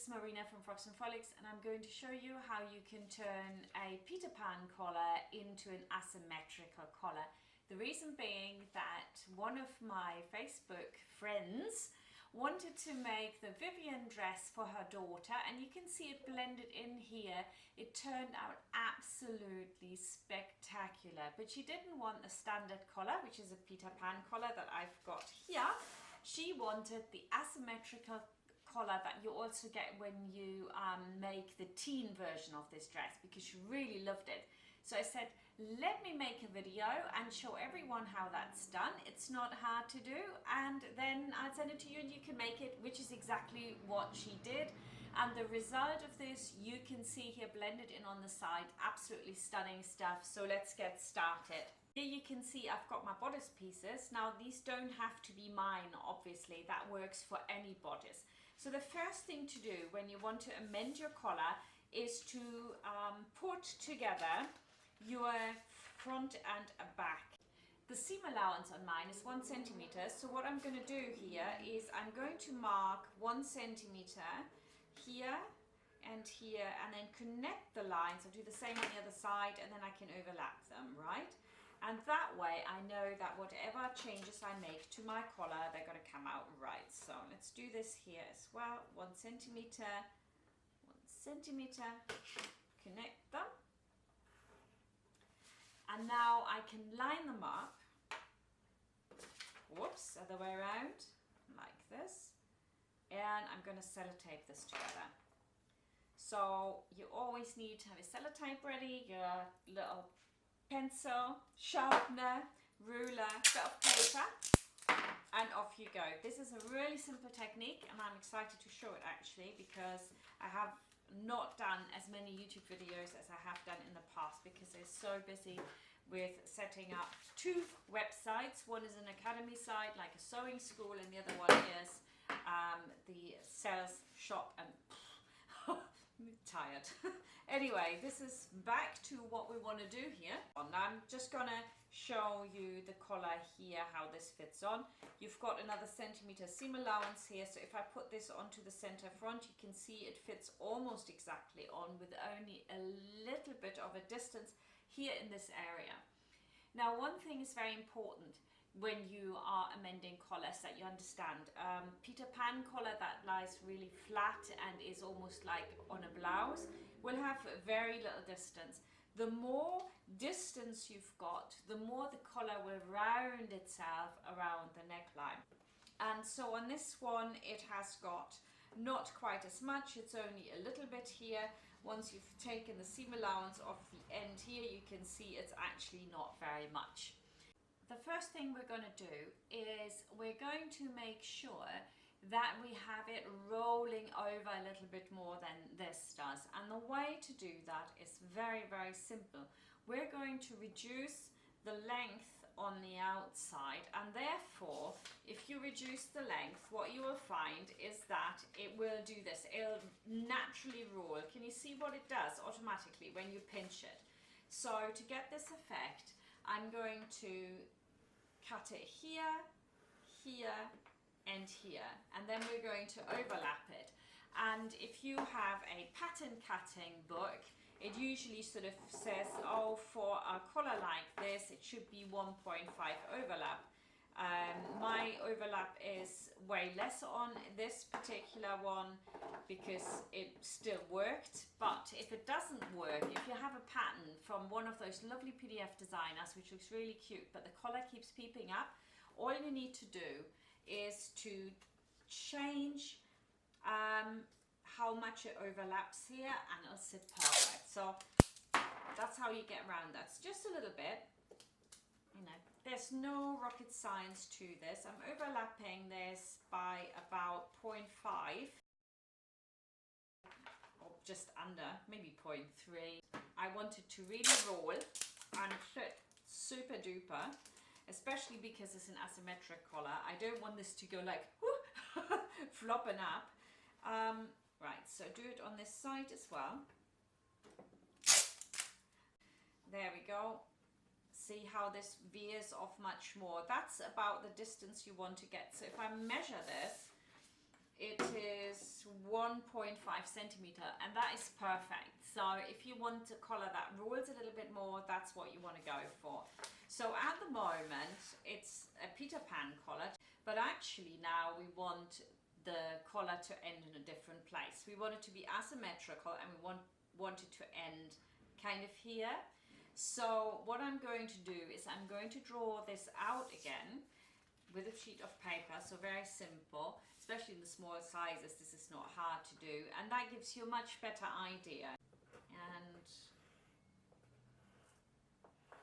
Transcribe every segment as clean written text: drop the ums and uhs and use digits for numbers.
is Marina from Frocks and Frolics, and I'm going to show you how you can turn a Peter Pan collar into an asymmetrical collar. The reason being that one of my Facebook friends wanted to make the Vivienne dress for her daughter, and you can see it blended in here. It turned out absolutely spectacular, but she didn't want the standard collar, which is a Peter Pan collar that I've got here. She wanted the asymmetrical collar that you also get when you make the teen version of this dress, because she really loved it. So I said, let me make a video and show everyone how that's done. It's not hard to do, and then I'll send it to you and you can make it, which is exactly what she did. And the result of this you can see here blended in on the side. Absolutely stunning stuff. So let's get started. Here you can see I've got my bodice pieces. Now these don't have to be mine, obviously, that works for any bodice. So the first thing to do when you want to amend your collar is to put together your front and a back. The seam allowance on mine is 1 centimeter. So what I'm going to do here is I'm going to mark 1 centimeter here and here, and then connect the lines. I'll do the same on the other side, and then I can overlap them, right? And that way I know that whatever changes I make to my collar, they're going to come out right. So let's do this here as well. 1 centimeter, 1 centimeter, connect them. And now I can line them up. Whoops, other way around, like this. And I'm going to sellotape this together. So you always need to have your sellotape ready, your little pencil, sharpener, ruler, bit of paper, and off you go. This is a really simple technique, and I'm excited to show it actually, because I have not done as many YouTube videos as I have done in the past, because they're so busy with setting up 2 websites. One is an academy site like a sewing school, and the other one is the sales shop, and I'm tired. Anyway, this is back to what we want to do here. And I'm just gonna show you the collar here, how this fits on. You've got another centimeter seam allowance here, so if I put this onto the center front, you can see it fits almost exactly on, with only a little bit of a distance here in this area. Now, one thing is very important when you are amending collars that you understand. Peter Pan collar that lies really flat and is almost like on a blouse will have very little distance. The more distance you've got, the more the collar will round itself around the neckline. And so on this one, it has got not quite as much, it's only a little bit here. Once you've taken the seam allowance off the end here, you can see it's actually not very much. The first thing we're going to do is we're going to make sure that we have it rolling over a little bit more than this does. And the way to do that is very, very simple. We're going to reduce the length on the outside, and therefore, if you reduce the length, what you will find is that it will do this. It'll naturally roll. Can you see what it does automatically when you pinch it? So to get this effect, I'm going to cut it here, here, and here, and then we're going to overlap it. And if you have a pattern cutting book, it usually sort of says, oh, for a collar like this, it should be 1.5 overlap. My overlap is way less on this particular one because it still worked. But if it doesn't work, if you have a pattern from one of those lovely PDF designers, which looks really cute, but the collar keeps peeping up, all you need to do is to change how much it overlaps here, and it'll sit perfect. So that's how you get around that. It's just a little bit, you know, there's no rocket science to this. I'm overlapping this by about 0.5 or just under, maybe 0.3. I want it to really roll and fit super duper, especially because it's an asymmetric collar. I don't want this to go like flopping up. Right, so do it on this side as well. There we go. See how this veers off much more. That's about the distance you want to get. So if I measure this it is 1.5 centimeter, and that is perfect. So if you want a collar that rolls a little bit more, that's what you want to go for. So at the moment it's a Peter Pan collar, but actually now we want the collar to end in a different place. We want it to be asymmetrical, and we want it to end kind of here. So what I'm going to do is I'm going to draw this out again with a sheet of paper, so very simple, especially in the small sizes. This is not hard to do, and that gives you a much better idea. And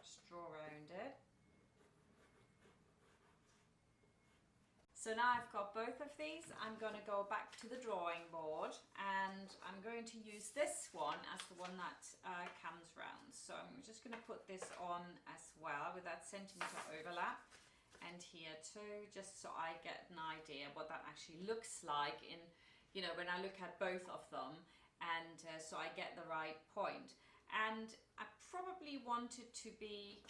just draw around it. So now I've got both of these. I'm going to go back to the drawing board, and I'm going to use this one as the one that comes round. So I'm just going to put this on as well with that centimeter overlap, and here too, just so I get an idea what that actually looks like in, you know, when I look at both of them, and so I get the right point. And I probably want it to be,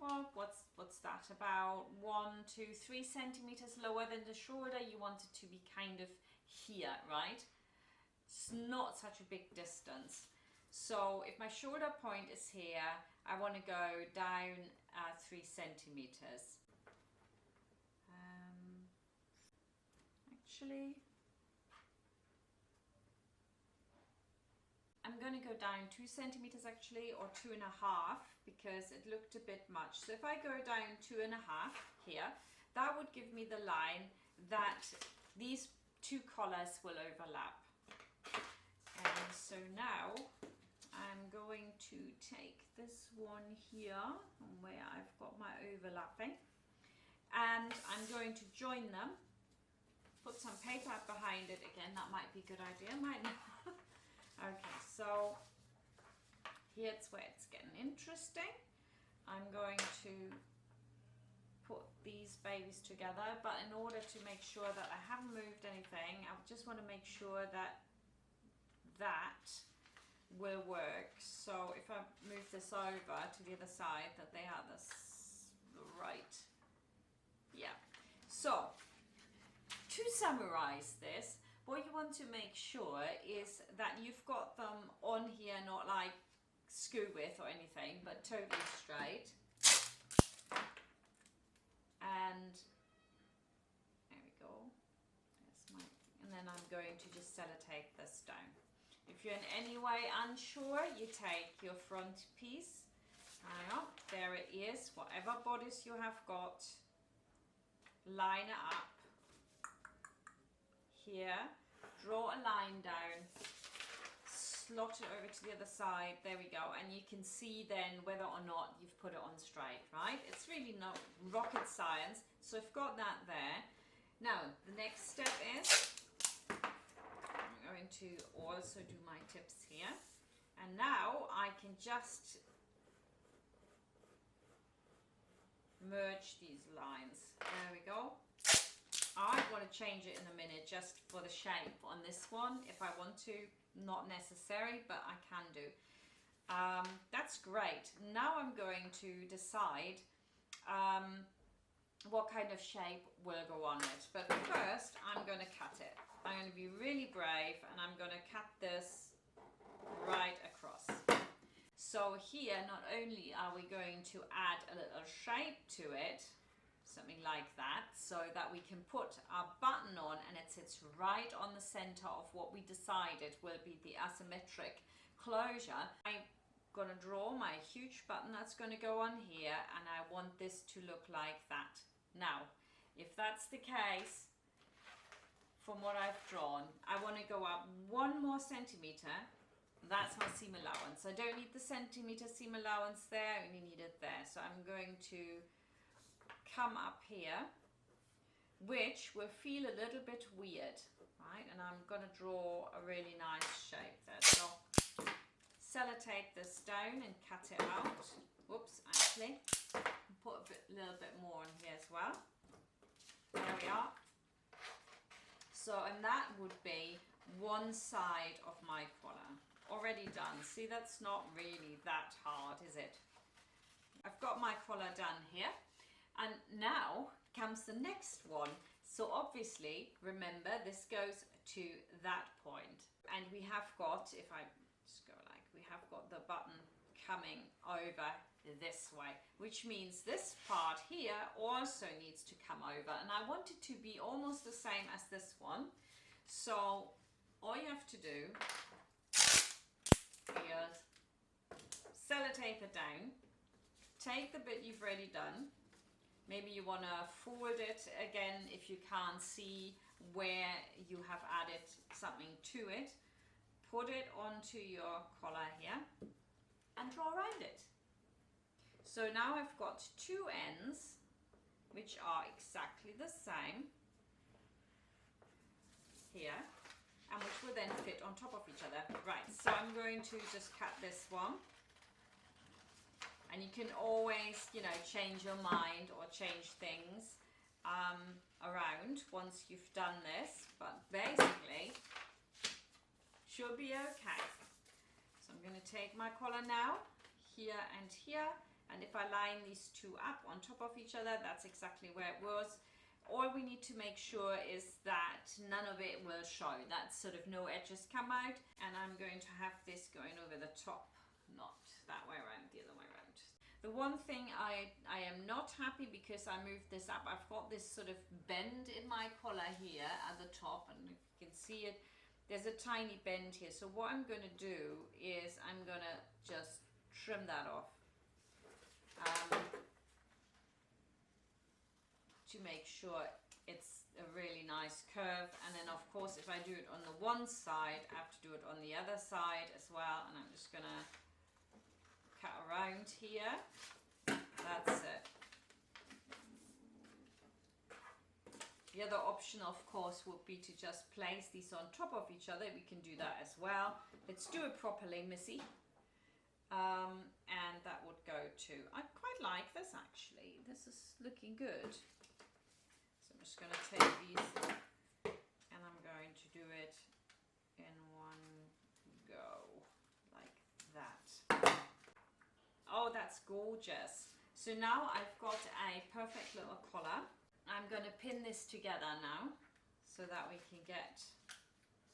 well, what's that, about 1, 2, 3 centimeters lower than the shoulder. You want it to be kind of here, right? It's not such a big distance. So if my shoulder point is here, I want to go down 3 centimeters. Actually, I'm going to go down 2 centimeters actually, or 2.5, because it looked a bit much. So if I go down 2.5 here, that would give me the line that these two collars will overlap. And so now I'm going to take this one here where I've got my overlapping, and I'm going to join them, put some paper behind it again. That might be a good idea, might not. Okay, so here's where it's getting interesting. I'm going to put these babies together, but in order to make sure that I haven't moved anything, I just want to make sure that that will work. So if I move this over to the other side, that they are the right, yeah. So to summarize this, what you want to make sure is that you've got them on here, not like skew with or anything, but totally straight. And there we go. And then I'm going to just sellotape this down. If you're in any way unsure, you take your front piece, there it is, whatever bodice you have got, line it up here, draw a line down, slot it over to the other side, there we go, and you can see then whether or not you've put it on straight, right? It's really not rocket science. So I've got that there. Now the next step is I'm going to also do my tips here, and now I can just merge these lines. There we go. I want to change it in a minute just for the shape on this one if I want to. Not necessary, but I can do. That's great. Now I'm going to decide what kind of shape will go on it. But first I'm going to cut it. I'm going to be really brave, and I'm going to cut this right across. So here not only are we going to add a little shape to it, something like that, so that we can put our button on and it sits right on the center of what we decided will be the asymmetric closure. I'm going to draw my huge button that's going to go on here, and I want this to look like that. Now, if that's the case, from what I've drawn, I want to go up 1 more centimeter. That's my seam allowance. I don't need the centimeter seam allowance there, I only need it there. So I'm going to come up here, which will feel a little bit weird, right? And I'm going to draw a really nice shape there. So sellotape this down and cut it out. Whoops, actually, put a little bit more on here as well. There we are. So, and that would be one side of my collar. Already done. See, that's not really that hard, is it? I've got my collar done here. And now comes the next one. So obviously, remember, this goes to that point. And we have got, if I just go like, we have got the button coming over this way, which means this part here also needs to come over. And I want it to be almost the same as this one. So all you have to do is sellotape it down, take the bit you've already done. Maybe you want to fold it again if you can't see where you have added something to it. Put it onto your collar here and draw around it. So now I've got two ends which are exactly the same here, and which will then fit on top of each other. Right, so I'm going to just cut this one. And you can always, you know, change your mind or change things around once you've done this, but basically should be okay. So I'm going to take my collar now, here and here, and if I line these two up on top of each other, that's exactly where it was. All we need to make sure is that none of it will show, that sort of no edges come out, and I'm going to have this going over the top, not that way around, the other way around. The one thing I am not happy, because I moved this up, I've got this sort of bend in my collar here at the top, and if you can see it, there's a tiny bend here. So what I'm going to do is I'm going to just trim that off to make sure it's a really nice curve. And then of course, if I do it on the one side, I have to do it on the other side as well. And I'm just going to cut around here. That's it. The other option, of course, would be to just place these on top of each other. We can do that as well. Let's do it properly, Missy. And that would go to, I quite like this actually. This is looking good. So I'm just going to take these and I'm going to do it in one go, like that. Oh, that's gorgeous. So now I've got a perfect little collar. I'm going to pin this together now so that we can get,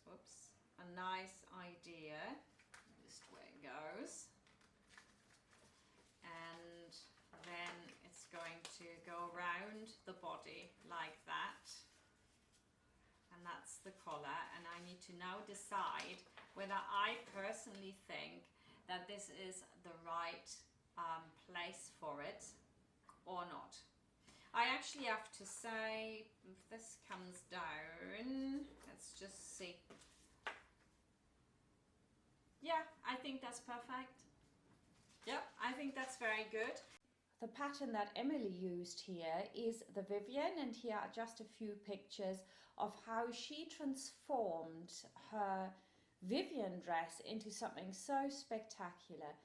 whoops, a nice idea just where it goes. And then it's going to go around the body like that. And that's the collar. And I need to now decide whether I personally think that this is the right place for it or not. I actually have to say, if this comes down, let's just see. Yeah, I think that's perfect. Yep, I think that's very good. The pattern that Emily used here is the Vivienne, and here are just a few pictures of how she transformed her Vivienne dress into something so spectacular.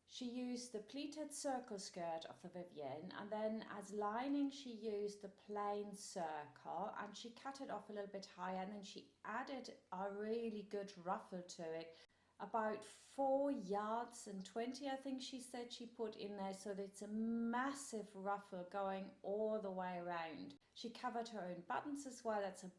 She used the pleated circle skirt of the Vivienne, and then as lining she used the plain circle, and she cut it off a little bit higher, and then she added a really good ruffle to it. About 4 yards and 20, I think she said she put in there, so that it's a massive ruffle going all the way around. She covered her own buttons as well. That's a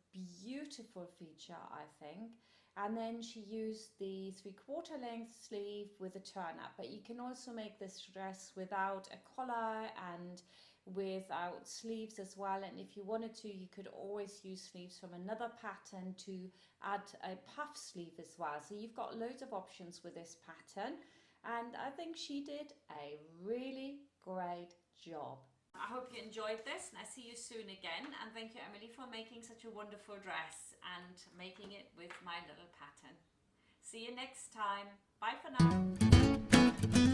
beautiful feature, I think. And then she used the 3/4 length sleeve with a turn up, but you can also make this dress without a collar and without sleeves as well. And if you wanted to, you could always use sleeves from another pattern to add a puff sleeve as well. So you've got loads of options with this pattern, and I think she did a really great job. I hope you enjoyed this, and I'll see you soon again. And thank you, Emily, for making such a wonderful dress and making it with my little pattern. See you next time. Bye for now.